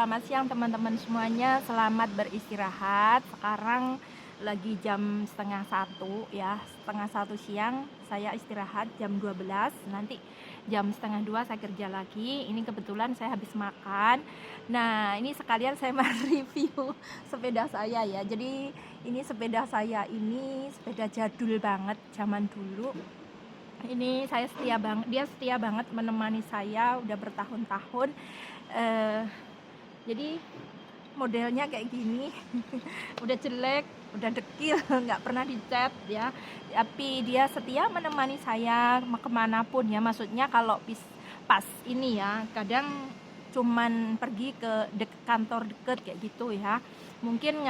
selamat siang teman-teman semuanya, selamat beristirahat. Sekarang lagi jam setengah satu ya, setengah satu siang saya istirahat jam 12. Nanti jam setengah dua saya kerja lagi. Ini kebetulan saya habis makan. Nah, ini sekalian saya mau review sepeda saya ya. Jadi ini sepeda saya ini sepeda jadul banget zaman dulu. Ini saya setia banget, dia setia banget menemani saya udah bertahun-tahun. eh, jadi modelnya kayak gini. Udah jelek, udah dekil, nggak pernah dicat ya, tapi dia setia menemani saya kemanapun ya. Maksudnya kalau pas ini ya, kadang cuman pergi ke kantor deket kayak gitu ya, mungkin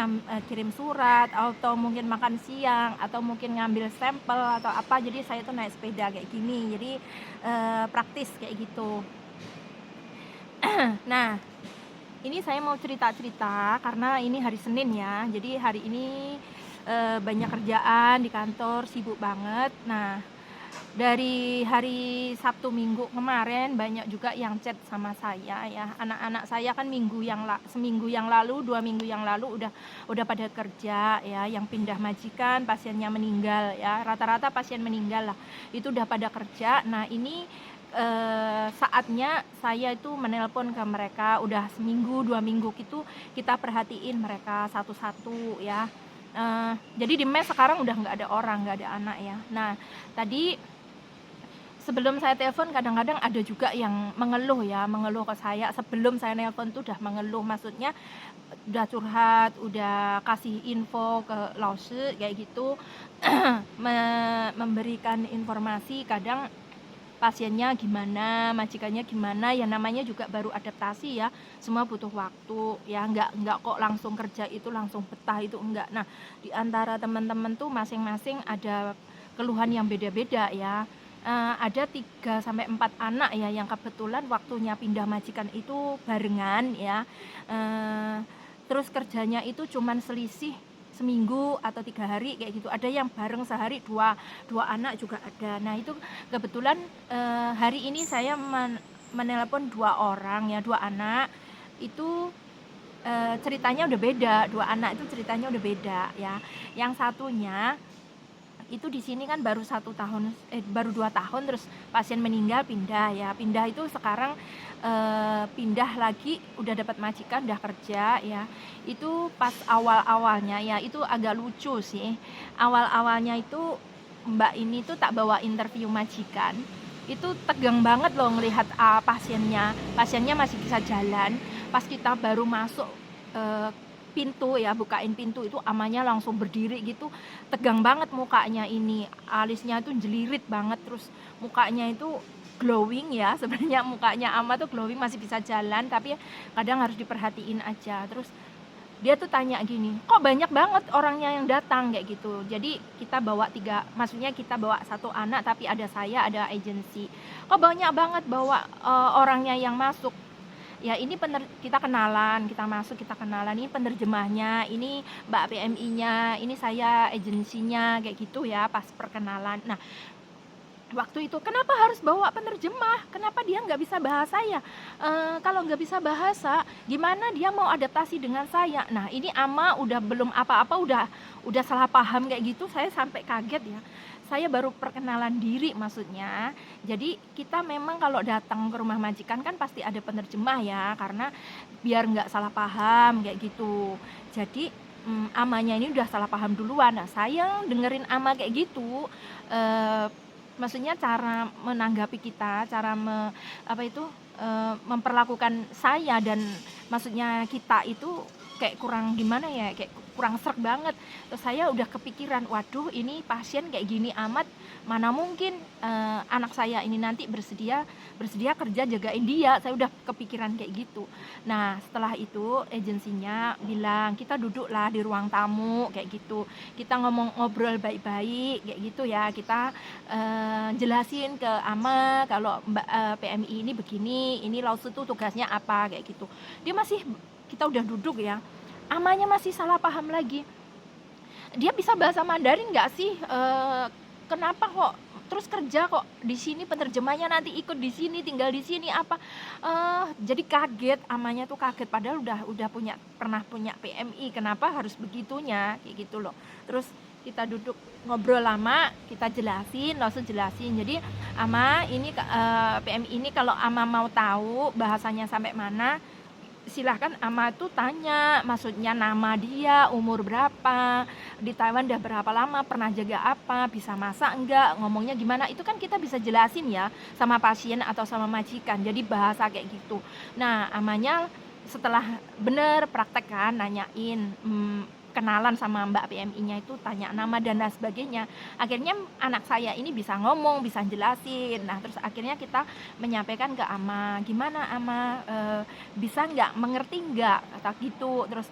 kirim surat, atau mungkin makan siang, atau mungkin ngambil sampel atau apa. Jadi saya tuh naik sepeda kayak gini, jadi praktis kayak gitu. Nah, ini saya mau cerita-cerita karena ini hari Senin ya. Jadi hari ini banyak kerjaan di kantor, sibuk banget. Nah, dari hari Sabtu Minggu kemarin banyak juga yang chat sama saya ya. Anak-anak saya kan seminggu yang lalu, 2 minggu yang lalu udah pada kerja ya. Yang pindah majikan, pasiennya meninggal ya. Rata-rata pasien meninggal lah. Itu udah pada kerja. Nah, ini saatnya saya itu menelpon ke mereka. Udah seminggu 2 minggu gitu kita perhatiin mereka satu-satu ya. Jadi di mes sekarang udah nggak ada orang, nggak ada anak ya. Nah, tadi sebelum saya telepon kadang-kadang ada juga yang mengeluh ke saya. Sebelum saya nelpon tuh udah mengeluh, maksudnya udah curhat, udah kasih info ke Lause kayak gitu. Memberikan informasi, kadang pasiennya gimana, majikannya gimana, ya namanya juga baru adaptasi ya, semua butuh waktu ya, nggak kok langsung kerja itu langsung betah, itu enggak. Nah, di antara teman-teman tuh masing-masing ada keluhan yang beda-beda ya. Ada 3-4 anak ya yang kebetulan waktunya pindah majikan itu barengan ya. Terus kerjanya itu cuman selisih seminggu atau 3 hari kayak gitu. Ada yang bareng sehari, dua anak juga ada. Nah, itu kebetulan hari ini saya menelpon 2 orang ya, 2 anak itu ceritanya udah beda. 2 anak itu ceritanya udah beda ya. Yang satunya itu di sini kan baru 1 tahun, baru 2 tahun, terus pasien meninggal pindah ya. Pindah itu sekarang pindah lagi, udah dapat majikan, udah kerja ya. Itu pas awal-awalnya ya, itu agak lucu sih. Awal-awalnya itu mbak ini tuh tak bawa interview majikan, itu tegang banget loh ngelihat pasiennya masih bisa jalan. Pas kita baru masuk pintu ya, bukain pintu, itu amanya langsung berdiri gitu, tegang banget mukanya, ini alisnya tuh jelirit banget, terus mukanya itu glowing ya. Sebenarnya mukanya ama tuh glowing, masih bisa jalan, tapi kadang harus diperhatiin aja. Terus dia tuh tanya gini, kok banyak banget orangnya yang datang kayak gitu. Jadi kita bawa maksudnya kita bawa 1 anak, tapi ada saya, ada agensi. Kok banyak banget bawa orangnya yang masuk. Ya, ini kita kenalan, kita masuk, kita kenalan, ini penerjemahnya, ini Mbak PMI-nya, ini saya agensinya kayak gitu ya, pas perkenalan. Nah, waktu itu kenapa harus bawa penerjemah? Kenapa dia nggak bisa bahasa ya? Kalau nggak bisa bahasa, gimana dia mau adaptasi dengan saya? Nah, ini ama udah belum apa-apa, udah salah paham kayak gitu. Saya sampai kaget ya. Saya baru perkenalan diri maksudnya. Jadi kita memang kalau datang ke rumah majikan kan pasti ada penerjemah ya, karena biar nggak salah paham kayak gitu. Jadi amanya ini udah salah paham duluan. Nah, saya dengerin ama kayak gitu, maksudnya cara menanggapi kita, cara memperlakukan saya, dan maksudnya kita itu kayak kurang gimana ya, kayak kurang serg banget. Terus saya udah kepikiran, waduh, ini pasien kayak gini amat, mana mungkin anak saya ini nanti bersedia kerja jagain dia. Saya udah kepikiran kayak gitu. Nah, setelah itu agensinya bilang, kita duduklah di ruang tamu kayak gitu, kita ngobrol baik-baik kayak gitu ya. Kita jelasin ke ama kalau Mbak PMI ini begini, ini Lause tuh tugasnya apa kayak gitu. Kita udah duduk ya, amanya masih salah paham lagi. Dia bisa bahasa Mandarin nggak sih? Kenapa kok terus kerja kok di sini, penerjemahnya nanti ikut di sini, tinggal di sini apa. Jadi kaget, amanya tuh kaget padahal udah pernah punya PMI, kenapa harus begitunya kayak gitu loh. Terus kita duduk ngobrol lama, kita jelasin, langsung jelasin. Jadi ama ini PMI ini kalau ama mau tahu bahasanya sampai mana, silahkan ama tuh tanya, maksudnya nama dia, umur berapa, di Taiwan udah berapa lama, pernah jaga apa, bisa masak enggak, ngomongnya gimana, itu kan kita bisa jelasin ya sama pasien atau sama majikan, jadi bahasa kayak gitu. Nah amanya setelah bener praktek kan, nanyain, kenalan sama Mbak PMI-nya itu, tanya nama dan lain sebagainya. Akhirnya anak saya ini bisa ngomong, bisa jelasin. Nah, terus akhirnya kita menyampaikan ke ama, gimana ama, bisa nggak, mengerti nggak, kata gitu. Terus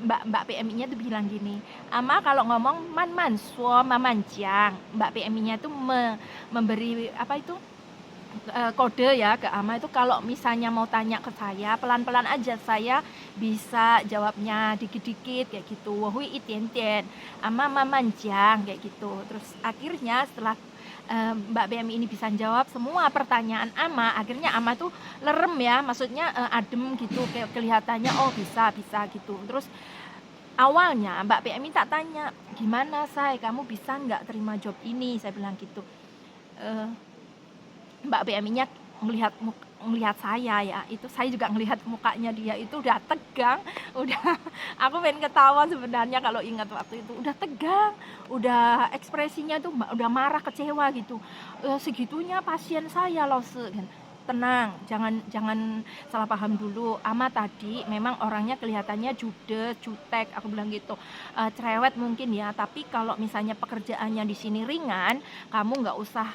Mbak PMI-nya tuh bilang gini, ama kalau ngomong man suo mamanjang. Mbak PMI-nya tuh memberi apa itu, kode ya ke ama itu, kalau misalnya mau tanya ke saya pelan-pelan aja, saya bisa jawabnya dikit-dikit kayak gitu. Wahui itian-tian, ama mamanjang kayak gitu. Terus akhirnya setelah Mbak BMI ini bisa jawab semua pertanyaan ama, akhirnya ama tuh lerem ya, maksudnya adem gitu, kayak kelihatannya oh bisa gitu. Terus awalnya Mbak PMI tak tanya, gimana say, kamu bisa nggak terima job ini, saya bilang gitu. Mbak BMI-nya melihat saya ya, itu saya juga ngelihat mukanya dia itu udah tegang, udah aku pengen ketawa sebenarnya kalau ingat waktu itu, udah tegang, udah ekspresinya tuh udah marah, kecewa gitu. Segitunya pasien saya loh, kan. Tenang, jangan salah paham dulu. Ama tadi memang orangnya kelihatannya judes, jutek, aku bilang gitu, cerewet mungkin ya. Tapi kalau misalnya pekerjaannya di sini ringan, kamu nggak usah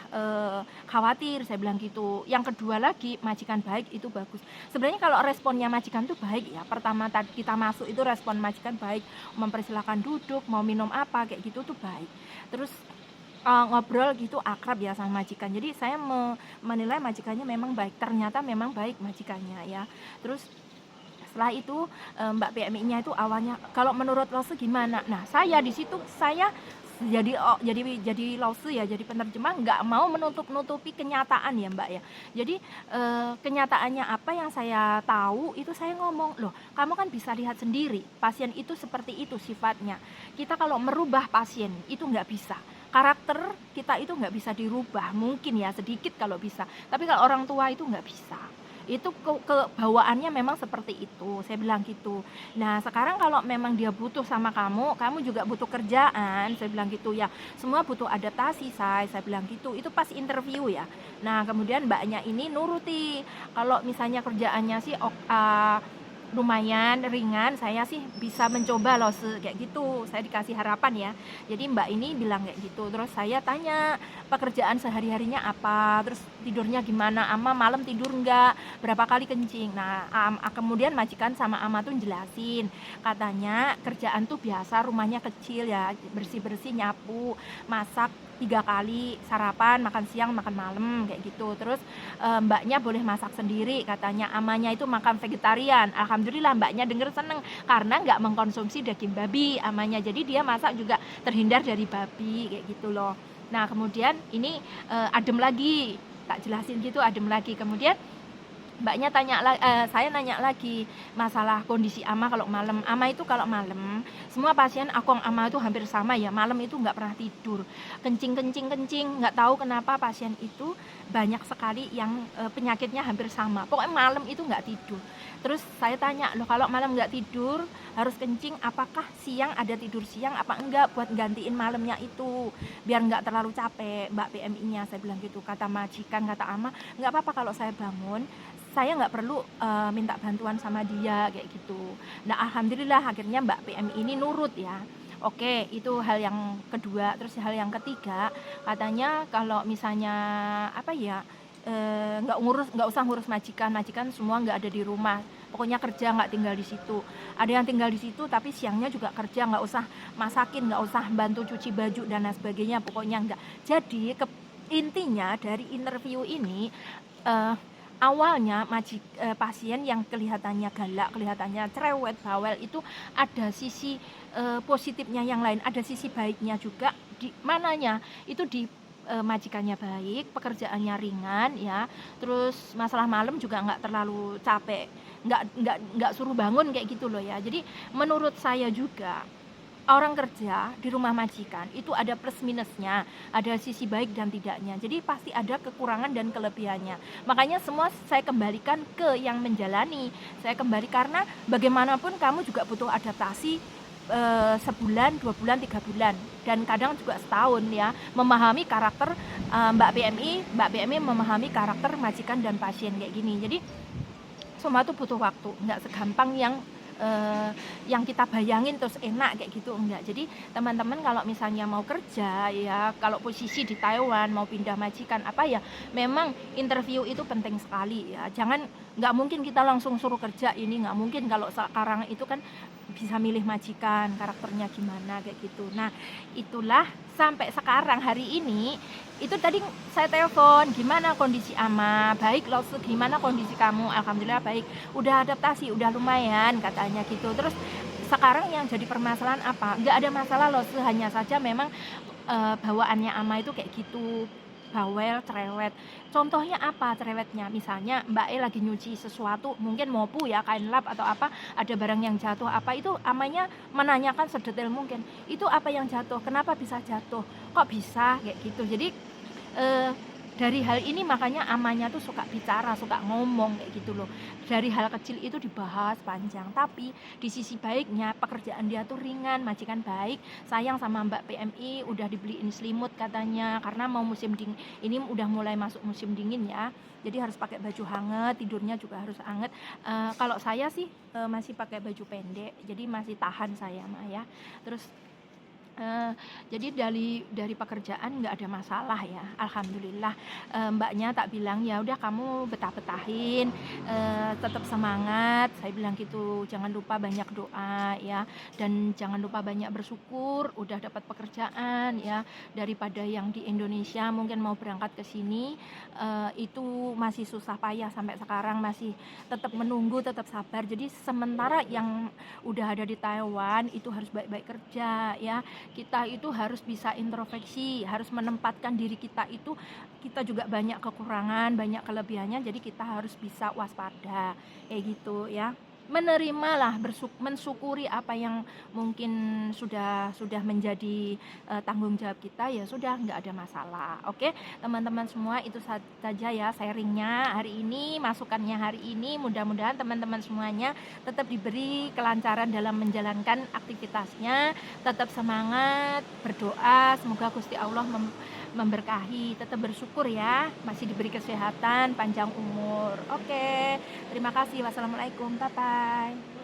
khawatir, saya bilang gitu. Yang kedua lagi, majikan baik itu bagus. Sebenarnya kalau responnya majikan tuh baik ya. Pertama tadi kita masuk itu respon majikan baik, mempersilahkan duduk, mau minum apa kayak gitu tuh baik. Terus ngobrol gitu akrab ya sama majikan. Jadi saya menilai majikannya memang baik. Ternyata memang baik majikannya ya. Terus setelah itu Mbak PMI-nya itu awalnya, kalau menurut Lause gimana? Nah, saya di situ saya jadi Lause ya, jadi penerjemah, nggak mau menutupi kenyataan ya Mbak ya. Jadi kenyataannya apa yang saya tahu itu saya ngomong, loh kamu kan bisa lihat sendiri pasien itu seperti itu sifatnya. Kita kalau merubah pasien itu nggak bisa, karakter kita itu nggak bisa dirubah, mungkin ya sedikit kalau bisa, tapi kalau orang tua itu nggak bisa, itu kebawaannya memang seperti itu, saya bilang gitu. Nah sekarang kalau memang dia butuh sama kamu juga butuh kerjaan, saya bilang gitu ya, semua butuh adaptasi, saya bilang gitu, itu pas interview ya. Nah kemudian mbaknya ini nuruti, kalau misalnya kerjaannya sih lumayan ringan, saya sih bisa mencoba loh kayak gitu, saya dikasih harapan ya. Jadi mbak ini bilang kayak gitu. Terus saya tanya pekerjaan sehari-harinya apa, terus tidurnya gimana, ama malam tidur enggak, berapa kali kencing. Nah kemudian majikan sama ama tuh jelasin, katanya kerjaan tuh biasa, rumahnya kecil ya, bersih-bersih, nyapu, masak 3 kali, sarapan, makan siang, makan malam kayak gitu. Terus mbaknya boleh masak sendiri, katanya. Amanya itu makan vegetarian. Alhamdulillah mbaknya denger seneng, karena nggak mengkonsumsi daging babi amanya, jadi dia masak juga terhindar dari babi kayak gitu loh. Nah kemudian ini adem lagi, tak jelasin gitu, adem lagi. Kemudian mbaknya saya nanya lagi masalah kondisi ama kalau malam. Ama itu kalau malam, semua pasien akong ama itu hampir sama ya, malam itu nggak pernah tidur, kencing, nggak tahu kenapa pasien itu banyak sekali yang penyakitnya hampir sama, pokoknya malam itu nggak tidur. Terus saya tanya, loh kalau malam nggak tidur harus kencing, apakah siang ada tidur siang apa enggak buat gantiin malamnya itu biar nggak terlalu capek Mbak PMI-nya, saya bilang gitu. Kata majikan, kata ama, nggak apa-apa kalau saya bangun, saya nggak perlu minta bantuan sama dia kayak gitu. Nah alhamdulillah akhirnya Mbak PMI ini nurut ya. Oke, itu hal yang kedua. Terus hal yang ketiga, katanya kalau misalnya apa ya, nggak usah ngurus majikan semua nggak ada di rumah, pokoknya kerja, nggak tinggal di situ. Ada yang tinggal di situ tapi siangnya juga kerja, nggak usah masakin, nggak usah bantu cuci baju dan lain sebagainya, pokoknya nggak. Jadi intinya dari interview ini, awalnya pasien yang kelihatannya galak, kelihatannya cerewet, bawel, itu ada sisi positifnya yang lain, ada sisi baiknya juga. Di mananya itu di majikannya baik, pekerjaannya ringan ya, terus masalah malam juga nggak terlalu capek, nggak suruh bangun kayak gitu loh ya. Jadi menurut saya juga orang kerja di rumah majikan itu ada plus minusnya, ada sisi baik dan tidaknya. Jadi pasti ada kekurangan dan kelebihannya. Makanya semua saya kembalikan ke yang menjalani. Saya kembali karena bagaimanapun kamu juga butuh adaptasi sebulan, 2 bulan, 3 bulan, dan kadang juga setahun ya, memahami karakter Mbak PMI memahami karakter majikan dan pasien kayak gini. Jadi semua itu butuh waktu, nggak segampang yang kita bayangin terus enak kayak gitu, enggak. Jadi teman-teman kalau misalnya mau kerja ya, kalau posisi di Taiwan mau pindah majikan apa ya, memang interview itu penting sekali ya. Nggak mungkin kita langsung suruh kerja, ini nggak mungkin. Kalau sekarang itu kan bisa milih majikan karakternya gimana kayak gitu. Nah itulah sampai sekarang hari ini itu tadi saya telepon, gimana kondisi Ama, baik loh, gimana kondisi kamu, alhamdulillah baik, udah adaptasi, udah lumayan katanya gitu. Terus sekarang yang jadi permasalahan apa, nggak ada masalah loh, hanya saja memang bawaannya Ama itu kayak gitu, bawel, cerewet. Contohnya apa cerewetnya? Misalnya Mbak E lagi nyuci sesuatu, mungkin mopu ya, kain lap atau apa, ada barang yang jatuh apa, itu Amanya menanyakan sedetail mungkin, itu apa yang jatuh, kenapa bisa jatuh, kok bisa kayak gitu. Jadi dari hal ini makanya Amanya tuh suka bicara, suka ngomong kayak gitu loh. Dari hal kecil itu dibahas panjang, tapi di sisi baiknya pekerjaan dia tuh ringan, majikan baik, sayang sama Mbak PMI, udah dibeliin selimut katanya karena mau musim dingin, ini udah mulai masuk musim dingin ya. Jadi harus pakai baju hangat, tidurnya juga harus hangat. Kalau saya sih masih pakai baju pendek, jadi masih tahan saya mah ya. Terus jadi dari pekerjaan nggak ada masalah ya, alhamdulillah. Mbaknya tak bilang ya udah kamu betah-betahin, tetap semangat, saya bilang gitu, jangan lupa banyak doa ya, dan jangan lupa banyak bersyukur udah dapat pekerjaan ya, daripada yang di Indonesia mungkin mau berangkat ke sini itu masih susah payah sampai sekarang, masih tetap menunggu, tetap sabar. Jadi sementara yang udah ada di Taiwan itu harus baik-baik kerja ya, kita itu harus bisa introspeksi, harus menempatkan diri kita itu, kita juga banyak kekurangan, banyak kelebihannya, jadi kita harus bisa waspada kayak gitu ya. Menerimalah, mensyukuri apa yang mungkin sudah menjadi tanggung jawab kita, ya sudah, nggak ada masalah. Oke teman-teman semua, itu saja ya sharingnya hari ini, masukannya hari ini. Mudah-mudahan teman-teman semuanya tetap diberi kelancaran dalam menjalankan aktivitasnya, tetap semangat, berdoa semoga Gusti Allah memberkahi, tetap bersyukur ya, masih diberi kesehatan, panjang umur. Oke, terima kasih. Wassalamualaikum, bye bye.